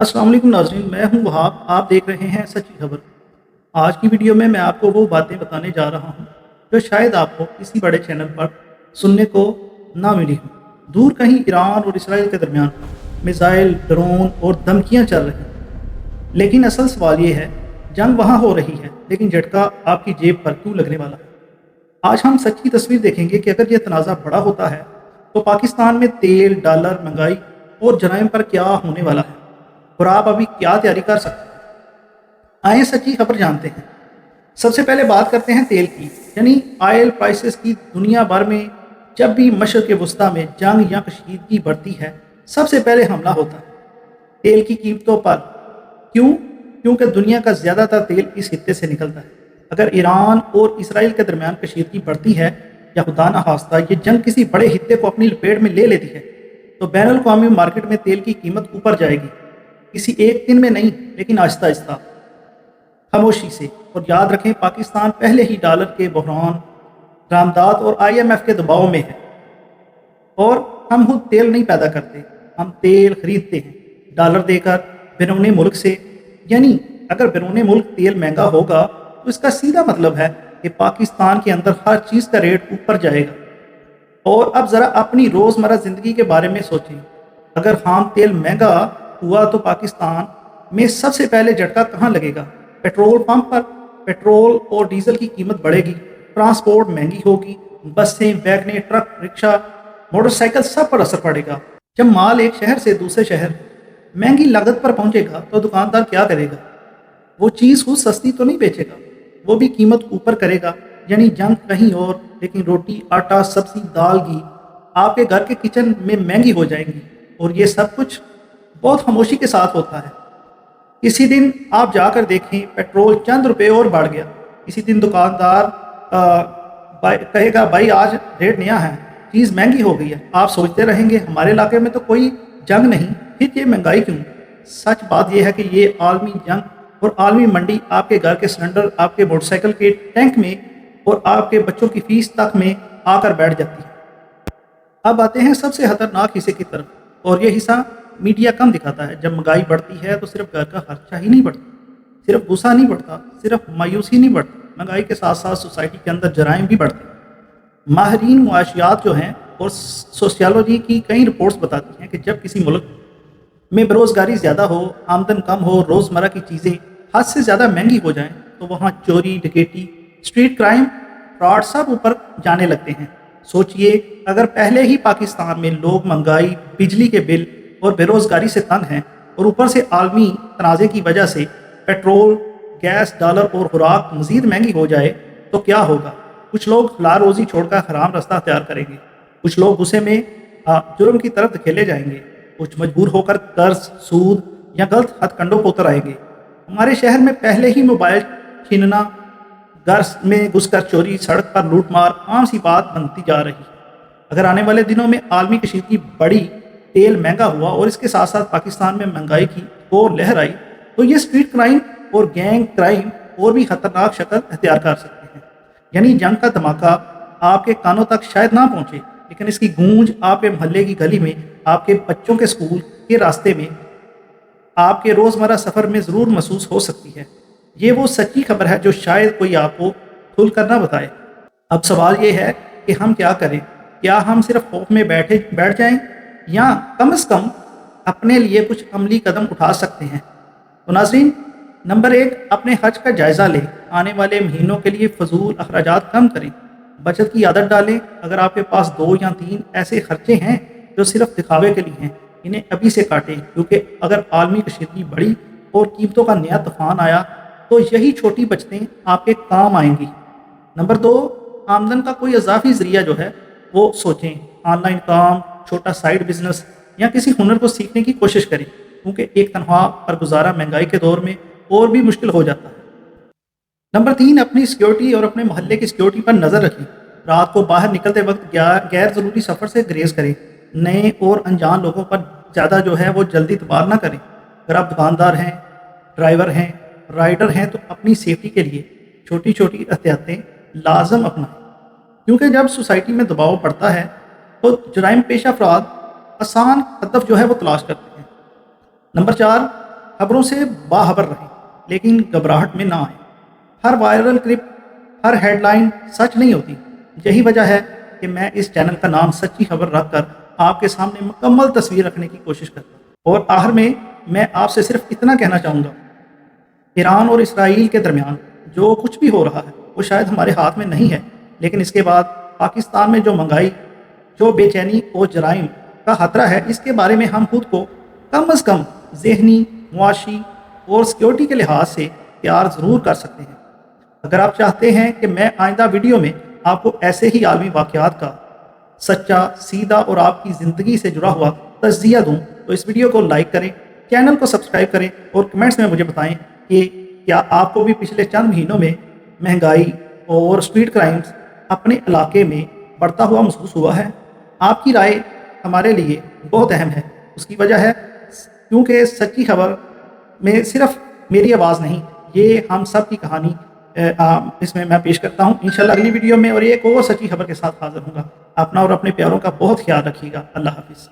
अस्सलाम वालेकुम नाज़रीन, मैं हूं वहाब। आप देख रहे हैं सच्ची खबर। आज की वीडियो में मैं आपको वो बातें बताने जा रहा हूं जो शायद आपको किसी बड़े चैनल पर सुनने को ना मिली हो। दूर कहीं ईरान और इसराइल के दरमियान मिसाइल, ड्रोन और धमकियां चल रही हैं, लेकिन असल सवाल ये है, जंग वहाँ हो रही है लेकिन झटका आपकी जेब पर क्यों लगने वाला है। आज हम सच्ची तस्वीर देखेंगे कि अगर यह तनाज़ा बड़ा होता है तो पाकिस्तान में तेल, डॉलर, महंगाई और जराइम पर क्या होने वाला है और आप अभी क्या तैयारी कर सकते हैं। आइए सच्ची खबर जानते हैं। सबसे पहले बात करते हैं तेल की, यानी ऑयल प्राइसेस की। दुनिया भर में जब भी मशरक़ वस्ता में जंग या कशीदगी बढ़ती है, सबसे पहले हमला होता है तेल की कीमतों पर। क्यों? क्योंकि दुनिया का ज़्यादातर तेल इस हिस्से से निकलता है। अगर ईरान और इसराइल के दरमियान कशीदगी बढ़ती है या खुदा न खास्ता ये जंग किसी बड़े हिस्से को अपनी लपेट में ले लेती है, तो बैनुल अक़वामी मार्केट में तेल की कीमत ऊपर जाएगी। किसी एक दिन में नहीं, लेकिन आहिस्ता आहिस्ता, खामोशी से। और याद रखें, पाकिस्तान पहले ही डॉलर के बहरान, बरामदात और IMF के दबाव में है। और हम खुद तेल नहीं पैदा करते, हम तेल खरीदते हैं डॉलर देकर बैरून मुल्क से। यानी अगर बैरून मुल्क तेल महंगा होगा तो इसका सीधा मतलब है कि पाकिस्तान के अंदर हर चीज़ का रेट ऊपर जाएगा। और अब ज़रा अपनी रोज़मर्रा ज़िंदगी के बारे में सोचें। अगर खाम तेल महंगा हुआ तो पाकिस्तान में सबसे पहले झटका कहाँ लगेगा? पेट्रोल पंप पर। पेट्रोल और डीजल की कीमत बढ़ेगी, ट्रांसपोर्ट महंगी होगी, बसें, वैगनें, ट्रक, रिक्शा, मोटरसाइकिल, सब पर असर पड़ेगा। जब माल एक शहर से दूसरे शहर महंगी लागत पर पहुंचेगा तो दुकानदार क्या करेगा? वो चीज़ खुद सस्ती तो नहीं बेचेगा, वो भी कीमत ऊपर करेगा। यानी जंग कहीं और, लेकिन रोटी, आटा, सब्जी, दाल, घी आपके घर के किचन में महंगी हो जाएंगी। और ये सब कुछ बहुत खामोशी के साथ होता है। किसी दिन आप जाकर देखें, पेट्रोल चंद रुपए और बढ़ गया। किसी दिन दुकानदार कहेगा भाई आज रेट नया है, चीज़ महंगी हो गई है। आप सोचते रहेंगे हमारे इलाके में तो कोई जंग नहीं, फिर ये महंगाई क्यों? सच बात यह है कि ये आलमी जंग और आलमी मंडी आपके घर के सिलेंडर, आपके मोटरसाइकिल के टैंक में और आपके बच्चों की फीस तक में आकर बैठ जाती है। अब आते हैं सबसे खतरनाक हिस्से की तरफ, और ये हिस्सा मीडिया कम दिखाता है। जब महंगाई बढ़ती है तो सिर्फ घर का खर्चा ही नहीं बढ़ता, सिर्फ गुस्सा नहीं बढ़ता, सिर्फ मायूसी नहीं बढ़ती। महंगाई के साथ साथ सोसाइटी के अंदर जराइम भी बढ़ते हैं। माहिरीन मुआशियात जो हैं और सोशियोलॉजी की कई रिपोर्ट्स बताती हैं कि जब किसी मुल्क में बेरोज़गारी ज़्यादा हो, आमदन कम हो, रोज़मर्रा की चीज़ें हद से ज़्यादा महंगी हो जाएं, तो वहाँ चोरी, डकैती, स्ट्रीट क्राइम, फ्रॉड सब ऊपर जाने लगते हैं। सोचिए, अगर पहले ही पाकिस्तान में लोग महंगाई, बिजली के बिल और बेरोज़गारी से तंग हैं, और ऊपर से आलमी तनाज़े की वजह से पेट्रोल, गैस, डॉलर और खुराक मज़ीद महंगी हो जाए, तो क्या होगा? कुछ लोग हलाल रोज़ी छोड़कर हराम रास्ता अख्तियार करेंगे, कुछ लोग गुस्से में जुर्म की तरफ धकेले जाएंगे, कुछ मजबूर होकर कर्ज, सूद या गलत हथकंडों पर उतर आएंगे। हमारे शहर में पहले ही मोबाइल छीनना, घर में घुसकर चोरी, सड़क पर लूटमार आम सी बात बनती जा रही है। अगर आने वाले दिनों में आलमी कशीदगी बढ़ी, तेल महंगा हुआ और इसके साथ साथ पाकिस्तान में महंगाई की और लहर आई, तो ये स्ट्रीट क्राइम और गैंग क्राइम और भी खतरनाक शक्ल अख्तियार कर सकते हैं। यानी जंग का धमाका आपके कानों तक शायद ना पहुंचे, लेकिन इसकी गूंज आपके मोहल्ले की गली में, आपके बच्चों के स्कूल के रास्ते में, आपके रोज़मर्रा सफ़र में ज़रूर महसूस हो सकती है। ये वो सच्ची खबर है जो शायद कोई आपको खुल कर ना बताए। अब सवाल ये है कि हम क्या करें? क्या हम सिर्फ खौफ में बैठ जाएं, या कम से कम अपने लिए कुछ अमली कदम उठा सकते हैं? तो नाज़रीन, नंबर 1, अपने खर्च का जायज़ा लें। आने वाले महीनों के लिए फजूल अखराजात कम करें, बचत की आदत डालें। अगर आपके पास 2 या 3 ऐसे खर्चे हैं जो सिर्फ दिखावे के लिए हैं, इन्हें अभी से काटें, क्योंकि अगर आलमी कशीदगी बढ़ी और कीमतों का नया तूफान आया तो यही छोटी बचतें आपके काम आएंगी। नंबर 2, आमदन का कोई इजाफी ज़रिया जो है वो सोचें। ऑनलाइन काम, छोटा साइड बिजनेस या किसी हुनर को सीखने की कोशिश करें, क्योंकि एक तनख्वाह पर गुजारा महंगाई के दौर में और भी मुश्किल हो जाता है। नंबर 3, अपनी सिक्योरिटी और अपने मोहल्ले की सिक्योरिटी पर नज़र रखें। रात को बाहर निकलते वक्त गैर ज़रूरी सफ़र से ग्रेज करें। नए और अनजान लोगों पर ज़्यादा जो है वो जल्दी इतबार ना करें। अगर आप दुकानदार हैं, ड्राइवर हैं, राइडर हैं, तो अपनी सेफ्टी के लिए छोटी छोटी एहतियातें लाजम अपनाएं, क्योंकि जब सोसाइटी में दबाव पड़ता है तो जराइम पेशा अफराद आसान हदफ जो है वो तलाश करते हैं। नंबर 4, خبروں سے باخبر رہیں لیکن گھبراہٹ میں نہ آئیں۔ ہر وائرل کلپ، ہر ہیڈ لائن سچ نہیں ہوتی۔ یہی وجہ ہے کہ میں اس چینل کا نام سچی خبر رکھ کر آپ کے سامنے مکمل تصویر رکھنے کی کوشش کرتا ہوں۔ اور آخر میں آپ سے صرف اتنا کہنا چاہوں گا، ایران اور اسرائیل کے درمیان جو کچھ بھی ہو رہا ہے وہ شاید ہمارے ہاتھ میں نہیں ہے، لیکن اس کے بعد پاکستان میں جو مہنگائی، جو بے چینی اور جرائم کا خطرہ ہے، اس کے بارے میں ہم خود کو کم از کم ذہنی، معاشی اور سیکیورٹی کے لحاظ سے تیار ضرور کر سکتے ہیں۔ اگر آپ چاہتے ہیں کہ میں آئندہ ویڈیو میں آپ کو ایسے ہی عالمی واقعات کا سچا، سیدھا اور آپ کی زندگی سے جڑا ہوا تجزیہ دوں تو اس ویڈیو کو لائک کریں، چینل کو سبسکرائب کریں اور کمنٹس میں مجھے بتائیں کہ کیا آپ کو بھی پچھلے چند مہینوں میں مہنگائی اور اسٹریٹ کرائمز اپنے علاقے میں بڑھتا ہوا محسوس ہوا ہے۔ آپ کی رائے ہمارے لیے بہت اہم ہے۔ اس کی وجہ ہے کیونکہ سچی خبر میں صرف میری آواز نہیں، یہ ہم سب کی کہانی اس میں پیش کرتا ہوں۔ انشاءاللہ اگلی ویڈیو میں اور ایک اور سچی خبر کے ساتھ حاضر ہوں گا۔ اپنا اور اپنے پیاروں کا بہت خیال رکھیے گا۔ اللہ حافظ۔